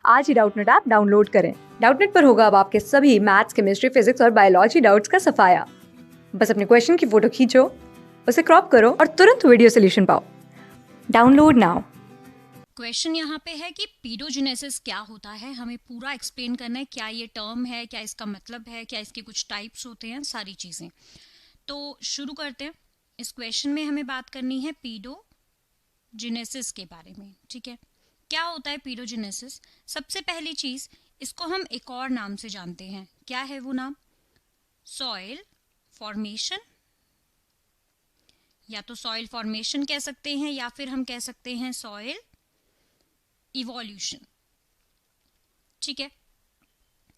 आज ही Doubtnut app download करें। Doubtnut पर होगा अब आपके सभी मैथ्स, केमिस्ट्री, फिजिक्स और बायोलॉजी डाउट्स का सफाया। बस अपने क्वेश्चन की फोटो खींचो, उसे क्रॉप करो और तुरंत वीडियो सोल्यूशन पाओ। Download now. क्वेश्चन यहाँ पे है कि पीडोजेनेसिस क्या होता है, हमें पूरा एक्सप्लेन करना है। क्या ये टर्म है, क्या इसका मतलब है, क्या इसके कुछ टाइप्स होते हैं, सारी चीज़ें। तो शुरू करते हैं। इस क्वेश्चन में हमें बात करनी है पीडोजेनेसिस के बारे में। ठीक है, क्या होता है पीडोजेनेसिस? सबसे पहली चीज़, इसको हम एक और नाम से जानते हैं। क्या है वो नाम? सॉइल फॉर्मेशन, या तो सॉइल फॉर्मेशन कह सकते हैं या फिर हम कह सकते हैं सॉइल इवोल्यूशन। ठीक है,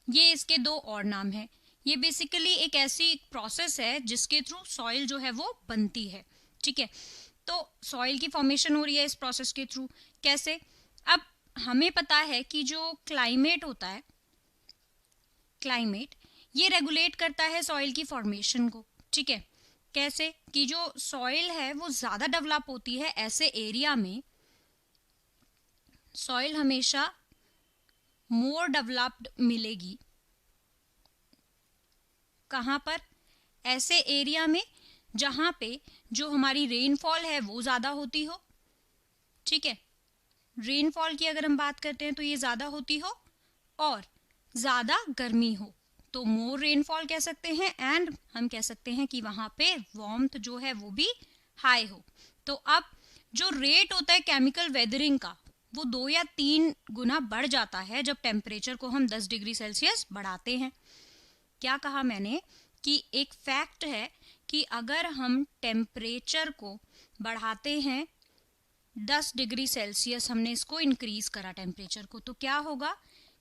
ये इसके दो और नाम हैं। ये बेसिकली एक ऐसी प्रोसेस है जिसके थ्रू सॉइल जो है वो बनती है। ठीक है, तो सॉइल की फॉर्मेशन हो रही है इस प्रोसेस के थ्रू। कैसे? अब हमें पता है कि जो क्लाइमेट होता है, क्लाइमेट ये रेगुलेट करता है सॉइल की फॉर्मेशन को। ठीक है, कैसे? कि जो सॉइल है वो ज़्यादा डेवलप होती है ऐसे एरिया में, सॉइल हमेशा मोर डेवलप्ड मिलेगी। कहाँ पर? ऐसे एरिया में जहाँ पे जो हमारी रेनफॉल है वो ज़्यादा होती हो। ठीक है, रेनफॉल की अगर हम बात करते हैं तो ये ज़्यादा होती हो और ज़्यादा गर्मी हो, तो मोर रेनफॉल कह सकते हैं। एंड हम कह सकते हैं कि वहाँ पे वार्मथ जो है वो भी हाई हो। तो अब जो रेट होता है केमिकल वेदरिंग का, वो 2 या 3 गुना बढ़ जाता है जब टेम्परेचर को हम 10 डिग्री सेल्सियस बढ़ाते हैं। क्या कहा मैंने? कि एक फैक्ट है कि अगर हम टेम्परेचर को बढ़ाते हैं 10 डिग्री सेल्सियस, हमने इसको इंक्रीज करा टेम्परेचर को, तो क्या होगा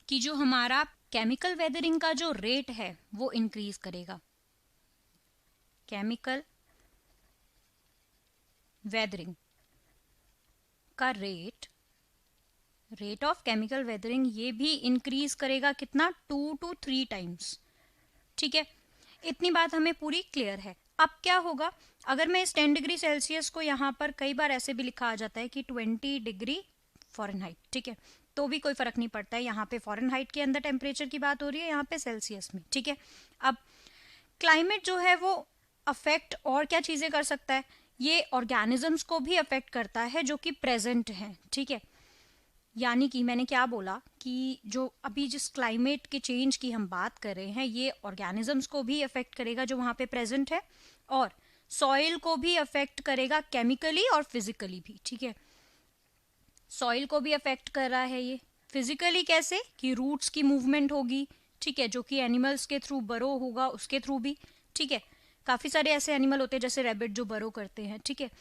कि जो हमारा केमिकल वेदरिंग का जो रेट है वो इंक्रीज करेगा। केमिकल वेदरिंग का रेट ऑफ केमिकल वेदरिंग ये भी इंक्रीज करेगा। कितना? 2 to 3 टाइम्स। ठीक है, इतनी बात हमें पूरी क्लियर है। अब क्या होगा अगर मैं इस 10 डिग्री सेल्सियस को, यहाँ पर कई बार ऐसे भी लिखा आ जाता है कि 20 डिग्री फॉरेनहाइट। ठीक है, तो भी कोई फर्क नहीं पड़ता है। यहाँ पे फॉरेनहाइट के अंदर टेम्परेचर की बात हो रही है, यहाँ पे सेल्सियस में। ठीक है, अब क्लाइमेट जो है वो अफेक्ट और क्या चीजें कर सकता है? ये ऑर्गेनिजम्स को भी अफेक्ट करता है जो कि प्रेजेंट हैं। ठीक है, यानी कि मैंने क्या बोला कि जो अभी जिस क्लाइमेट के चेंज की हम बात कर रहे हैं, ये ऑर्गेनिजम्स को भी अफेक्ट करेगा जो वहाँ पे प्रेजेंट है, और सॉइल को भी अफेक्ट करेगा केमिकली और फिजिकली भी। ठीक है, सॉइल को भी अफेक्ट कर रहा है ये फिजिकली। कैसे? कि रूट्स की मूवमेंट होगी। ठीक है, जो कि एनिमल्स के थ्रू बरो होगा, उसके थ्रू भी। ठीक है, काफी सारे ऐसे एनिमल होते हैं जैसे रैबिट जो बरो करते हैं। ठीक है,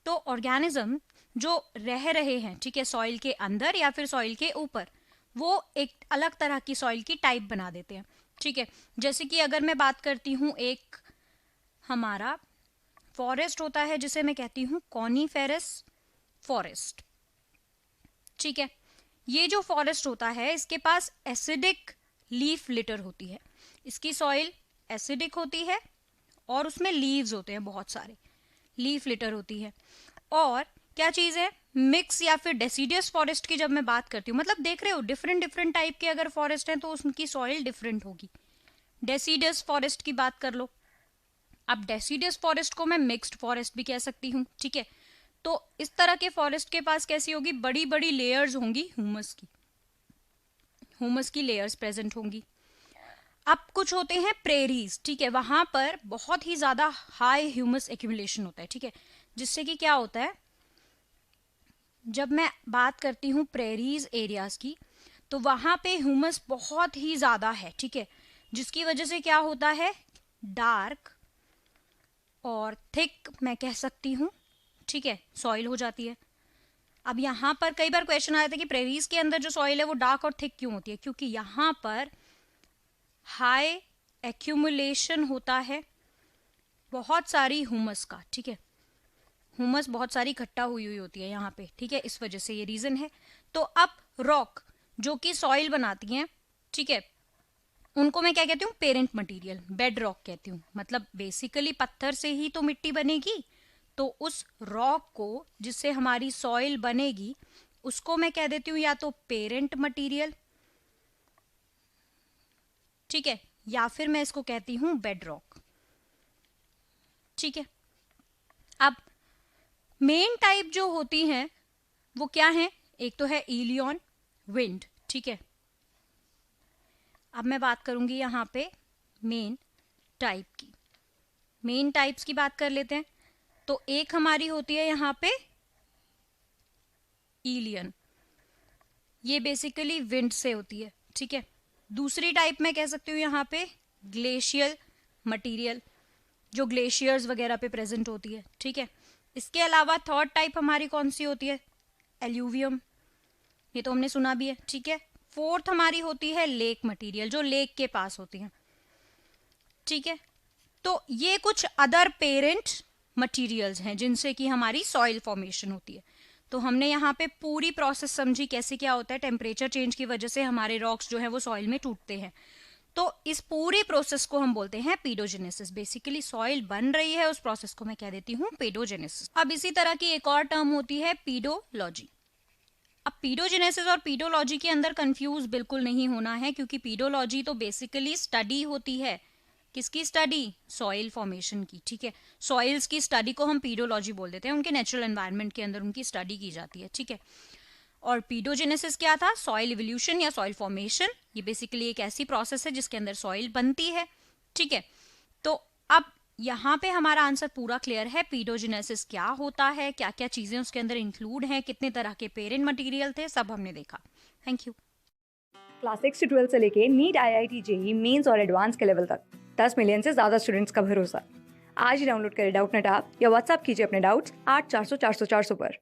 तो ऑर्गेनिज्म जो रह रहे हैं, ठीक है, सॉइल के अंदर या फिर सॉइल के ऊपर, वो एक अलग तरह की सॉइल की टाइप बना देते हैं। ठीक है, जैसे कि अगर मैं बात करती हूँ, एक हमारा फॉरेस्ट होता है जिसे मैं कहती हूँ कॉनीफेरस फॉरेस्ट। ठीक है, ये जो फॉरेस्ट होता है इसके पास एसिडिक लीफ लिटर होती है। इसकी सॉइल एसिडिक होती है और उसमें लीव्स होते हैं, बहुत सारे लीफ लिटर होती है। और क्या चीज है? मिक्स या फिर डेसिडियस फॉरेस्ट की जब मैं बात करती हूँ, मतलब देख रहे हो डिफरेंट डिफरेंट टाइप के अगर फॉरेस्ट हैं तो उनकी सॉइल डिफरेंट होगी। डेसिडियस फॉरेस्ट की बात कर लो। अब डेसिडियस फॉरेस्ट को मैं मिक्स्ड फॉरेस्ट भी कह सकती हूँ। ठीक है, तो इस तरह के फॉरेस्ट के पास कैसी होगी? बड़ी बड़ी लेयर्स होंगी ह्यूमस की लेयर्स प्रेजेंट होंगी। अब कुछ होते हैं प्रेरीज। ठीक है, वहां पर बहुत ही ज्यादा हाई ह्यूमस एक्यूमुलेशन होता है। ठीक है, जिससे कि क्या होता है, जब मैं बात करती हूँ प्रेरीज एरियाज की, तो वहां पे ह्यूमस बहुत ही ज्यादा है। ठीक है, जिसकी वजह से क्या होता है? डार्क और थिक मैं कह सकती हूँ। ठीक है, सॉइल हो जाती है। अब यहाँ पर कई बार क्वेश्चन आया था कि प्रेरीज के अंदर जो सॉइल है वो डार्क और थिक क्यों होती है? क्योंकि यहाँ पर हाई एक्यूमुलेशन होता है बहुत सारी ह्यूमस का। ठीक है, ह्यूमस बहुत सारी इकट्ठा हुई हुई होती है यहाँ पे। ठीक है, इस वजह से ये रीजन है। तो अब रॉक जो कि सॉइल बनाती हैं, ठीक है, उनको मैं क्या कहती हूँ? पेरेंट मटेरियल, बेड रॉक कहती हूँ। मतलब बेसिकली पत्थर से ही तो मिट्टी बनेगी, तो उस रॉक को जिससे हमारी सॉइल बनेगी उसको मैं कह देती हूँ या तो पेरेंट मटेरियल ठीक है, या फिर मैं इसको कहती हूं बेड रॉक। ठीक है, अब मेन टाइप जो होती हैं वो क्या है, एक तो है इलियन, विंड। ठीक है, अब मैं बात करूंगी यहाँ पे मेन टाइप की। मेन टाइप्स की बात कर लेते हैं। तो एक हमारी होती है यहाँ पे इलियन, ये बेसिकली विंड से होती है। ठीक है, दूसरी टाइप मैं कह सकती हूँ यहाँ पे ग्लेशियल मटेरियल, जो ग्लेशियर्स वगैरह पे प्रेजेंट होती है। ठीक है, इसके अलावा थर्ड टाइप हमारी कौन सी होती है, एल्यूवियम, ये तो हमने सुना भी है। ठीक है, फोर्थ हमारी होती है लेक मटेरियल, जो लेक के पास होती है। ठीक है, तो ये कुछ अदर पेरेंट मटेरियल्स हैं जिनसे कि हमारी सॉइल फॉर्मेशन होती है। तो हमने यहाँ पे पूरी प्रोसेस समझी कैसे क्या होता है, टेम्परेचर चेंज की वजह से हमारे रॉक्स जो है वो सॉइल में टूटते हैं। तो इस पूरी प्रोसेस को हम बोलते हैं पेडोजेनेसिस। बेसिकली सॉइल बन रही है, उस प्रोसेस को मैं कह देती हूँ पेडोजेनेसिस। अब इसी तरह की एक और टर्म होती है पीडोलॉजी। अब पीडोजेनेसिस और पीडोलॉजी के अंदर कंफ्यूज बिल्कुल नहीं होना है, क्योंकि पीडोलॉजी तो बेसिकली स्टडी होती है, किसकी स्टडी, सॉइल फॉर्मेशन की। ठीक है, सॉइल्स की स्टडी को हम पीडोलॉजी बोल देते हैं, उनके नेचुरल एनवायरनमेंट के अंदर उनकी स्टडी की जाती है। ठीक है, और पीडोजेनेसिस क्या था, सॉइल इवोल्यूशन या सॉइल फॉर्मेशन। ये बेसिकली एक ऐसी प्रोसेस है जिसके अंदर सॉइल बनती है। ठीक है, तो अब यहाँ पे हमारा आंसर पूरा क्लियर है। पीडोजेनेसिस क्या होता है, क्या क्या चीजें उसके अंदर इंक्लूड हैं, कितने तरह के पेरेंट मटेरियल थे, सब हमने देखा। Thank you. क्लास 6 से 12 से लेके नीट, IIT, जेई मेंस और एडवांस के लेवल तक 10 मिलियन से ज़्यादा स्टूडेंट्स का भरोसा। आज ही डाउनलोड करें डाउटनेट ऐप या व्हाट्सएप कीजिए अपने डाउट्स 8400 400 400 पर।